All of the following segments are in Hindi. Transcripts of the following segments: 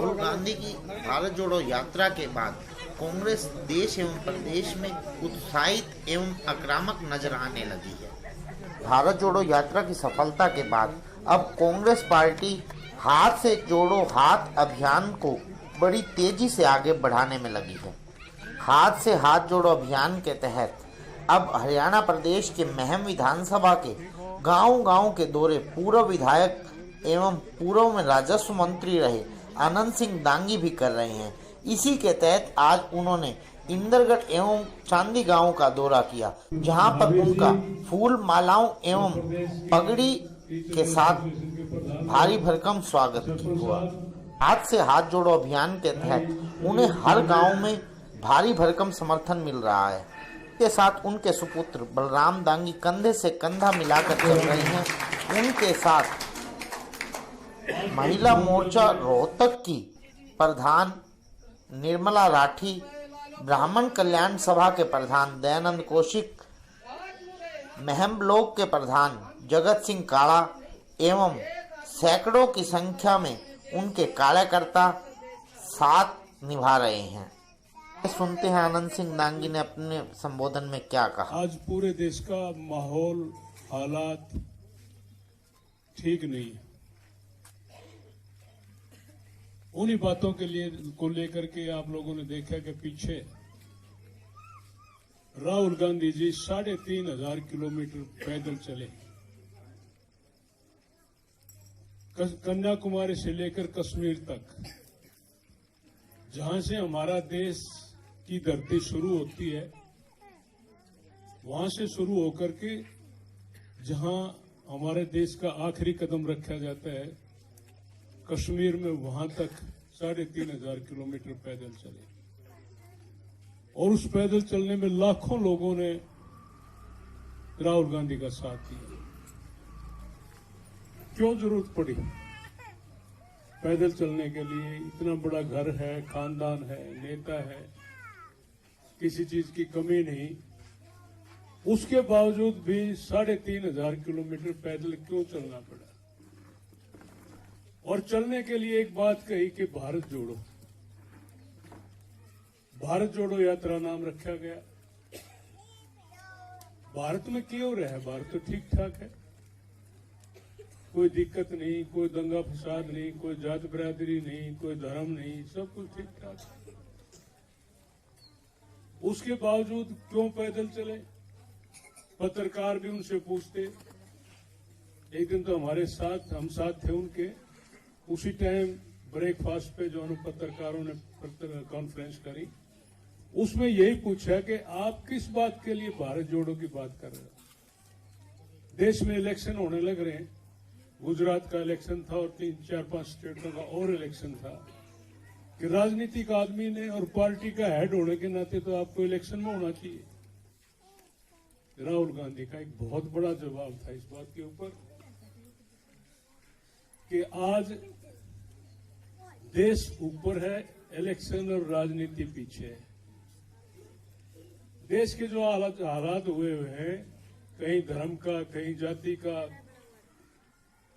राहुल गांधी की भारत जोड़ो यात्रा के बाद कांग्रेस देश एवं प्रदेश में उत्साहित एवं आक्रामक नजर आने लगी है। भारत जोड़ो यात्रा की सफलता के बाद अब कांग्रेस पार्टी हाथ से जोड़ो हाथ अभियान को बड़ी तेजी से आगे बढ़ाने में लगी है। हाथ से हाथ जोड़ो अभियान के तहत अब हरियाणा प्रदेश के महम विधानसभा के गांव-गांव के दौरे पूर्व विधायक एवं पूर्व में राजस्व मंत्री रहे आनंद सिंह दांगी भी कर रहे हैं। इसी के तहत आज उन्होंने इंदरगढ़ एवं चांदी गांव का दौरा किया, जहां पर उनका फूल मालाओं एवं पगड़ी के साथ भारी भरकम स्वागत हुआ। हाथ से हाथ जोड़ो अभियान के तहत उन्हें हर गांव में भारी भरकम समर्थन मिल रहा है। के साथ उनके सुपुत्र बलराम दांगी कंधे से कंधा मिलाकर चल रहे हैं। उनके साथ महिला मोर्चा रोहतक की प्रधान निर्मला राठी, ब्राह्मण कल्याण सभा के प्रधान दयानंद कौशिक, महम ब्लॉक के प्रधान जगत सिंह काड़ा एवं सैकड़ों की संख्या में उनके कार्यकर्ता साथ निभा रहे हैं। सुनते हैं आनंद सिंह दांगी ने अपने संबोधन में क्या कहा। आज पूरे देश का माहौल हालात ठीक नहीं है। उन्हीं बातों के लिए को लेकर के आप लोगों ने देखा कि पीछे राहुल गांधी जी 3,500 किलोमीटर पैदल चले, कन्याकुमारी से लेकर कश्मीर तक, जहां से हमारा देश की धरती शुरू होती है, वहां से शुरू होकर के जहां हमारे देश का आखिरी कदम रखा जाता है कश्मीर में, वहां तक 3,500 किलोमीटर पैदल चले। और उस पैदल चलने में लाखों लोगों ने राहुल गांधी का साथ दिया। क्यों जरूरत पड़ी पैदल चलने के लिए? इतना बड़ा घर है, खानदान है, नेता है, किसी चीज की कमी नहीं, उसके बावजूद भी 3,500 किलोमीटर पैदल क्यों चलना पड़ा? और चलने के लिए एक बात कही कि भारत जोड़ो, भारत जोड़ो यात्रा नाम रखा गया। भारत में क्यों रहे? भारत तो ठीक ठाक है, कोई दिक्कत नहीं, कोई दंगा फसाद नहीं, कोई जात बिरादरी नहीं, कोई धर्म नहीं, सब कुछ ठीक ठाक है। उसके बावजूद क्यों पैदल चले? पत्रकार भी उनसे पूछते। एक दिन तो हमारे साथ हम साथ थे उनके, उसी टाइम ब्रेकफास्ट पे जो पत्रकारों ने कॉन्फ्रेंस करी, उसमें यही पूछा कि आप किस बात के लिए भारत जोड़ो की बात कर रहे हो? देश में इलेक्शन होने लग रहे हैं, गुजरात का इलेक्शन था और 3-4-5 स्टेटों का और इलेक्शन था, कि राजनीतिक आदमी ने और पार्टी का हेड होने के नाते तो आपको इलेक्शन में होना चाहिए। राहुल गांधी का एक बहुत बड़ा जवाब था इस बात के ऊपर कि आज देश ऊपर है, इलेक्शन और राजनीति पीछे है। देश के जो हालात हुए हैं, कहीं धर्म का, कहीं जाति का,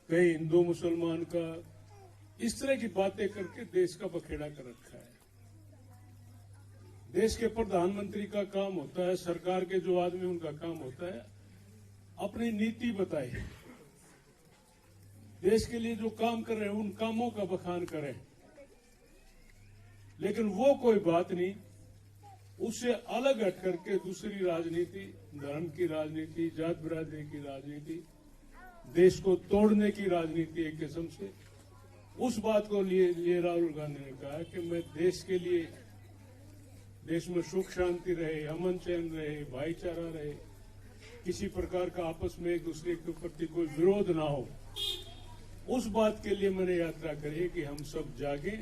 कहीं हिंदू मुसलमान का, इस तरह की बातें करके देश का बखेड़ा कर रखा है। देश के प्रधानमंत्री का काम होता है, सरकार के जो आदमी उनका काम होता है अपनी नीति बताए, देश के लिए जो काम कर रहे हैं उन कामों का बखान करें, लेकिन वो कोई बात नहीं, उससे अलग हट करके दूसरी राजनीति, धर्म की राजनीति, जात बिरादरी की राजनीति, देश को तोड़ने की राजनीति, एक किस्म से उस बात को लिए राहुल गांधी ने कहा कि मैं देश के लिए, देश में सुख शांति रहे, अमन चैन रहे, भाईचारा रहे, किसी प्रकार का आपस में एक दूसरे के प्रति कोई विरोध ना हो, उस बात के लिए मैंने यात्रा करी कि हम सब जागें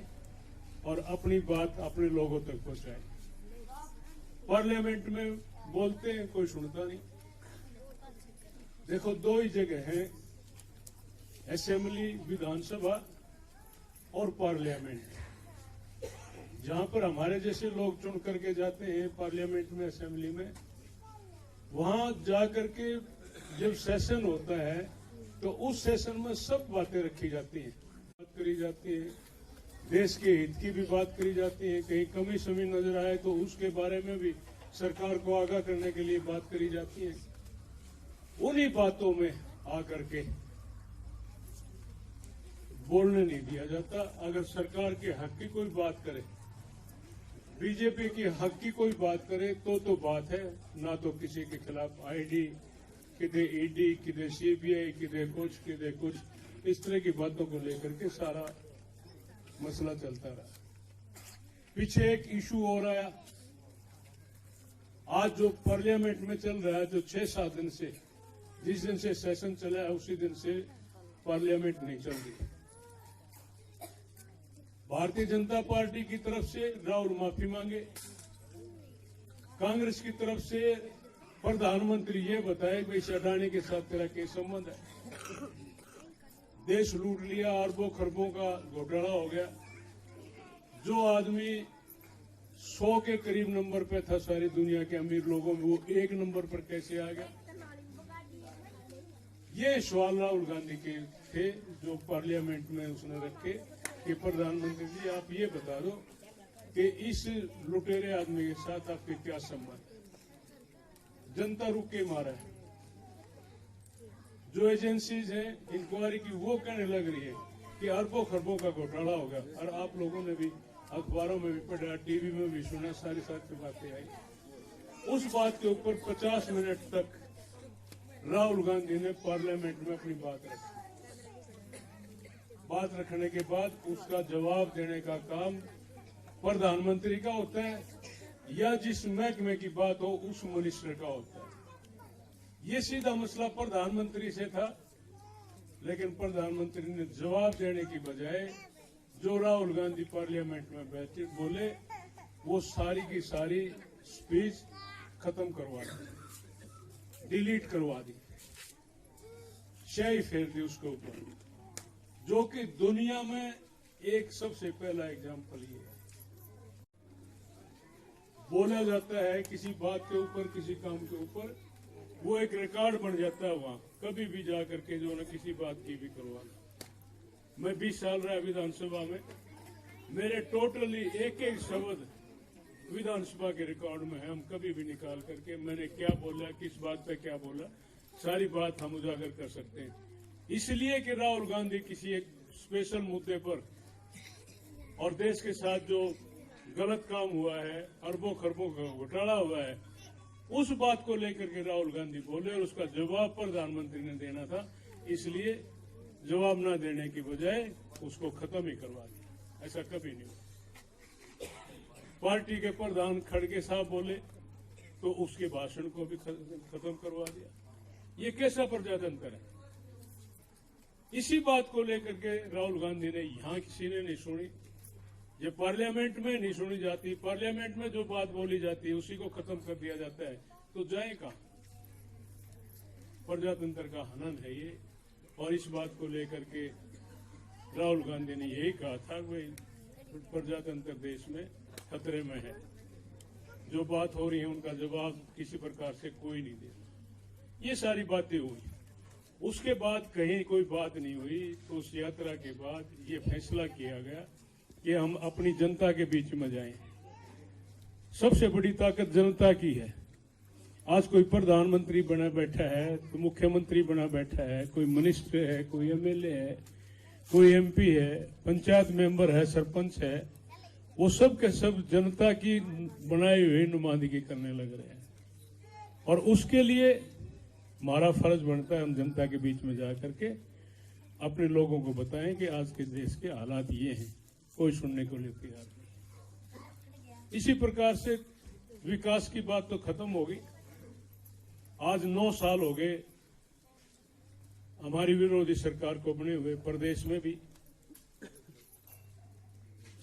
और अपनी बात अपने लोगों तक पहुंचाएं। पार्लियामेंट में बोलते हैं, कोई सुनता नहीं। देखो, 2 ही जगह है, असेंबली विधानसभा और पार्लियामेंट, जहां पर हमारे जैसे लोग चुन करके जाते हैं पार्लियामेंट में, असेंबली में, वहां जाकर के जब सेशन होता है तो उस सेशन में सब बातें रखी जाती हैं, बात करी जाती है, देश के हित की भी बात करी जाती है, कहीं कमी समी नजर आए तो उसके बारे में भी सरकार को आगाह करने के लिए बात करी जाती है। उन्हीं बातों में आकर के बोलने नहीं दिया जाता। अगर सरकार के हक की कोई बात करे, बीजेपी के हक की कोई बात करे तो बात है, ना तो किसी के खिलाफ आईडी, किधे ईडी, किधे सीबीआई, किधे कुछ इस तरह की बातों को लेकर के सारा मसला चलता रहा। पीछे एक इशू हो रहा है आज जो पार्लियामेंट में चल रहा है, जो 6-7 दिन से, जिस दिन से सेशन चला है उसी दिन से पार्लियामेंट नहीं चल रही। भारतीय जनता पार्टी की तरफ से राहुल माफी मांगे, कांग्रेस की तरफ से प्रधानमंत्री ये बताए भाई अडानी के साथ तेरा क्या संबंध है। देश लूट लिया, अरबों खरबों का घोटाला हो गया। जो आदमी 100 के करीब नंबर पे था सारी दुनिया के अमीर लोगों में, वो 1 नंबर पर कैसे आ गया? ये सवाल राहुल गांधी के थे जो पार्लियामेंट में उसने रखे कि प्रधानमंत्री जी आप ये बता दो कि इस लुटेरे आदमी के साथ आपके क्या संबंध है। जनता रुक के मारा है। जो एजेंसीज हैं इंक्वायरी की वो कहने लग रही है कि अरबों खरबों का घोटाला होगा, और आप लोगों ने भी अखबारों में भी पढ़ा, टीवी में भी सुना, सारी सारी बातें आई। उस बात के ऊपर 50 मिनट तक राहुल गांधी ने पार्लियामेंट में अपनी बात रखी। बात रखने के बाद उसका जवाब देने का काम प्रधानमंत्री का होता है या जिस महकमे की बात हो उस मिनिस्टर का होता है। ये सीधा मसला प्रधानमंत्री से था, लेकिन प्रधानमंत्री ने जवाब देने की बजाय जो राहुल गांधी पार्लियामेंट में बैठे बोले वो सारी की सारी स्पीच खत्म करवा दी, डिलीट करवा दी, स्याही फेर दी उसके ऊपर, जो कि दुनिया में एक सबसे पहला एग्जाम्पल ये है। बोला जाता है किसी बात के ऊपर, किसी काम के ऊपर, वो एक रिकॉर्ड बन जाता है वहां, कभी भी जाकर के जो ना किसी बात की भी करवाना। मैं 20 साल रहा विधानसभा में, मेरे टोटली एक शब्द विधानसभा के रिकॉर्ड में है। हम कभी भी निकाल करके मैंने क्या बोला, किस बात पे क्या बोला, सारी बात हम उजागर कर सकते हैं। इसलिए कि राहुल गांधी किसी एक स्पेशल मुद्दे पर और देश के साथ जो गलत काम हुआ है, अरबों खरबों का घोटाला हुआ है, उस बात को लेकर के राहुल गांधी बोले और उसका जवाब प्रधानमंत्री ने देना था, इसलिए जवाब न देने की बजाय उसको खत्म ही करवा दिया। ऐसा कभी नहीं हुआ। पार्टी के प्रधान खड़गे साहब बोले तो उसके भाषण को भी खत्म करवा दिया। ये कैसा प्रजातंत्र है? इसी बात को लेकर के राहुल गांधी ने यहां किसी ने नहीं सुनी, ये पार्लियामेंट में नहीं सुनी जाती। पार्लियामेंट में जो बात बोली जाती है उसी को खत्म कर दिया जाता है, तो जाए कहां? प्रजातंत्र का हनन है ये। और इस बात को लेकर के राहुल गांधी ने यही कहा था कि प्रजातंत्र देश में खतरे में है। जो बात हो रही है उनका जवाब किसी प्रकार से कोई नहीं देता। ये सारी बातें हुई। उसके बाद कहीं कोई बात नहीं हुई, तो उस यात्रा के बाद ये फैसला किया गया कि हम अपनी जनता के बीच में जाएं। सबसे बड़ी ताकत जनता की है। आज कोई प्रधानमंत्री बना बैठा है, तो मुख्यमंत्री बना बैठा है, कोई मिनिस्टर है, कोई एमएलए है, कोई एमपी है, पंचायत मेंबर है, सरपंच है, वो सब के सब जनता की बनाई हुई नुमाइंदगी करने लग रहे हैं। और उसके लिए हमारा फर्ज बनता है हम जनता के बीच में जाकर के अपने लोगों को बताएं कि आज के देश के हालात ये हैं। कोई सुनने को नहीं तैयार नहीं। इसी प्रकार से विकास की बात तो खत्म हो गई। आज 9 साल हो गए हमारी विरोधी सरकार को बने हुए। प्रदेश में भी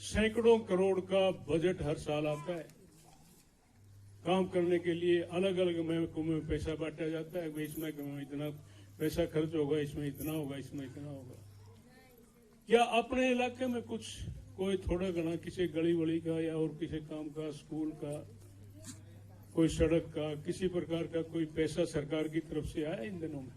सैकड़ों करोड़ का बजट हर साल आता है। काम करने के लिए अलग अलग महकमों में पैसा बांटा जाता है। इस महकमे में इतना पैसा खर्च होगा, इसमें इतना होगा, इसमें इतना होगा। क्या अपने इलाके में कुछ कोई थोड़ा घना किसी गली वली का या और किसी काम का, स्कूल का, कोई सड़क का, किसी प्रकार का कोई पैसा सरकार की तरफ से आया इन दिनों में?